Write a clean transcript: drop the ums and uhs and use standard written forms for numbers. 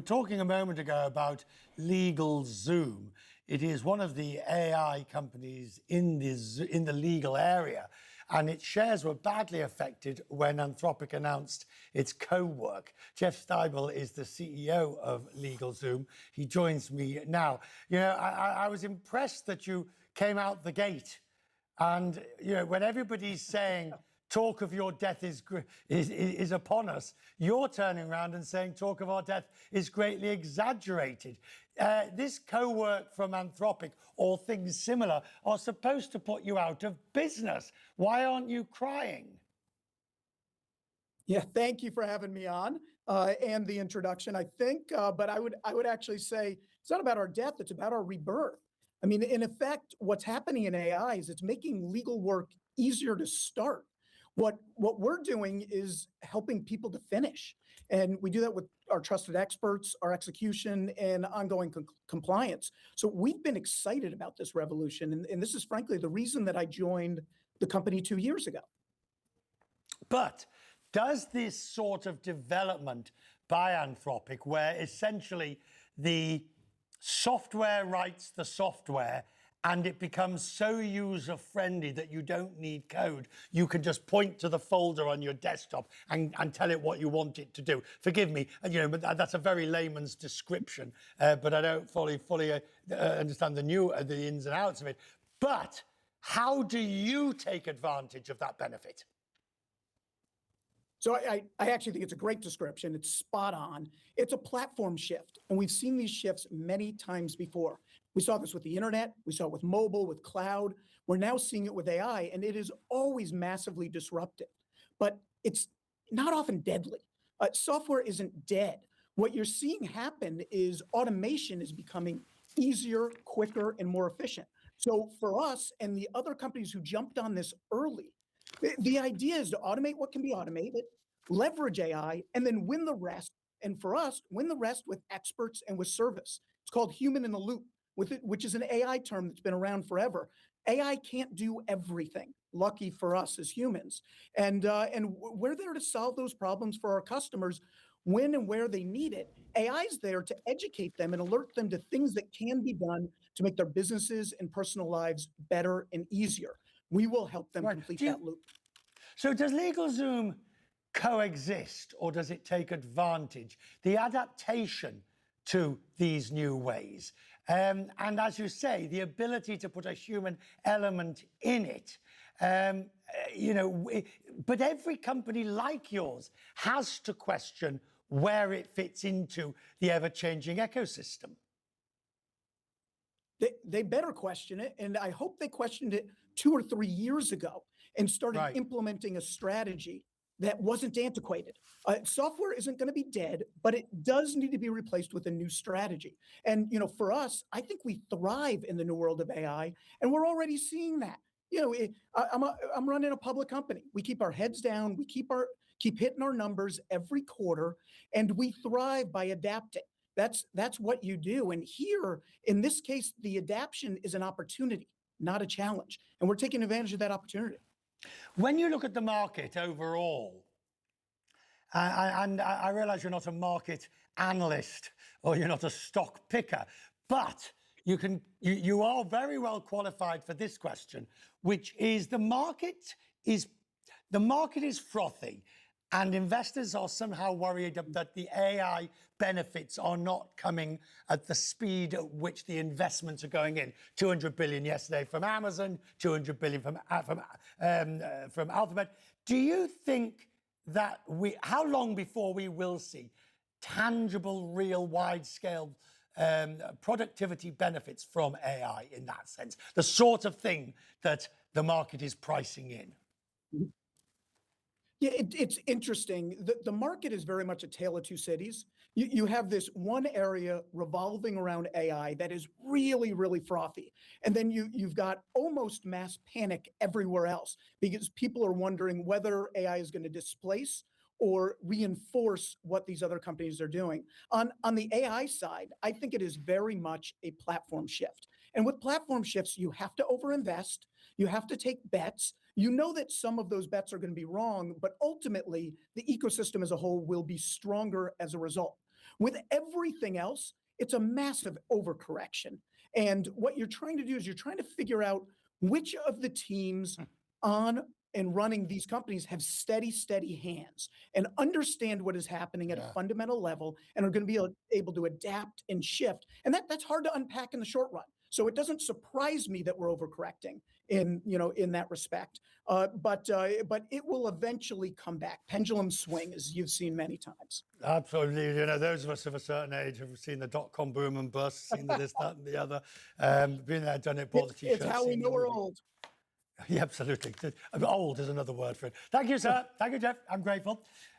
were talking a moment ago about LegalZoom. It is one of the AI companies in the legal area, and its shares were badly affected when Anthropic announced its co-work. Jeff Stibel is the CEO of LegalZoom. He joins me now. You know, I was impressed that you came out the gate, and you know, when everybody's saying talk of your death is upon us, you're turning around and saying talk of our death is greatly exaggerated. This co-work from Anthropic or things similar are supposed to put you out of business. Why aren't you crying? Yeah, thank you for having me on and the introduction, I think. But I would actually say it's not about our death, it's about our rebirth. I mean, in effect, what's happening in AI is it's making legal work easier to start. What we're doing is helping people to finish. And we do that with our trusted experts, our execution, and ongoing compliance. So we've been excited about this revolution. And this is frankly the reason that I joined the company 2 years ago. But does this sort of development by Anthropic, where essentially the software writes the software and it becomes so user-friendly that you don't need code, you can just point to the folder on your desktop and tell it what you want it to do. Forgive me, you know, but that's a very layman's description, but I don't fully understand the ins and outs of it. But how do you take advantage of that benefit? So I actually think it's a great description. It's spot on. It's a platform shift, and we've seen these shifts many times before. We saw this with the internet, we saw it with mobile, with cloud. We're now seeing it with AI, and it is always massively disruptive, but it's not often deadly. Software isn't dead. What you're seeing happen is automation is becoming easier, quicker, and more efficient. So for us and the other companies who jumped on this early, the idea is to automate what can be automated, leverage AI, and then win the rest. And for us, win the rest with experts and with service. It's called human in the loop, which is an AI term that's been around forever. AI can't do everything, lucky for us as humans. And we're there to solve those problems for our customers when and where they need it. AI is there to educate them and alert them to things that can be done to make their businesses and personal lives better and easier. We will help them complete that loop. So does LegalZoom coexist, or does it take advantage? The adaptation to these new ways. And as you say, the ability to put a human element in it. You know, but every company like yours has to question where it fits into the ever-changing ecosystem. They better question it, and I hope they questioned it 2 or 3 years ago and started implementing a strategy that wasn't antiquated. Software isn't going to be dead, but it does need to be replaced with a new strategy. And you know, for us, I think we thrive in the new world of AI, and we're already seeing that. You know, I'm running a public company. We keep our heads down. We keep hitting our numbers every quarter, and we thrive by adapting. That's what you do. And here, in this case, the adaptation is an opportunity, not a challenge. And we're taking advantage of that opportunity. When you look at the market overall, and I realize you're not a market analyst or you're not a stock picker, but you are very well qualified for this question, which is the market is frothy. And investors are somehow worried that the AI benefits are not coming at the speed at which the investments are going in. 200 billion yesterday from Amazon, 200 billion from Alphabet. Do you think that how long before we will see tangible, real, wide-scale productivity benefits from AI in that sense? The sort of thing that the market is pricing in. Yeah, it's interesting. The market is very much a tale of two cities. You have this one area revolving around AI that is really, really frothy. And then you've got almost mass panic everywhere else because people are wondering whether AI is going to displace or reinforce what these other companies are doing. On the AI side, I think it is very much a platform shift. And with platform shifts, you have to overinvest, you have to take bets. You know that some of those bets are going to be wrong, but ultimately the ecosystem as a whole will be stronger as a result. With everything else, it's a massive overcorrection. And what you're trying to do is you're trying to figure out which of the teams on and running these companies have steady hands and understand what is happening at a fundamental level and are going to be able to adapt and shift. And that's hard to unpack in the short run. So it doesn't surprise me that we're overcorrecting in that respect. But it will eventually come back. Pendulum swing, as you've seen many times. Absolutely. You know, those of us of a certain age have seen the dot-com boom and bust, seen the this, that, and the other. Been there, done it, bought the t-shirt. It's how we know we're old. Yeah, absolutely. Old is another word for it. Thank you, sir. Thank you, Jeff. I'm grateful.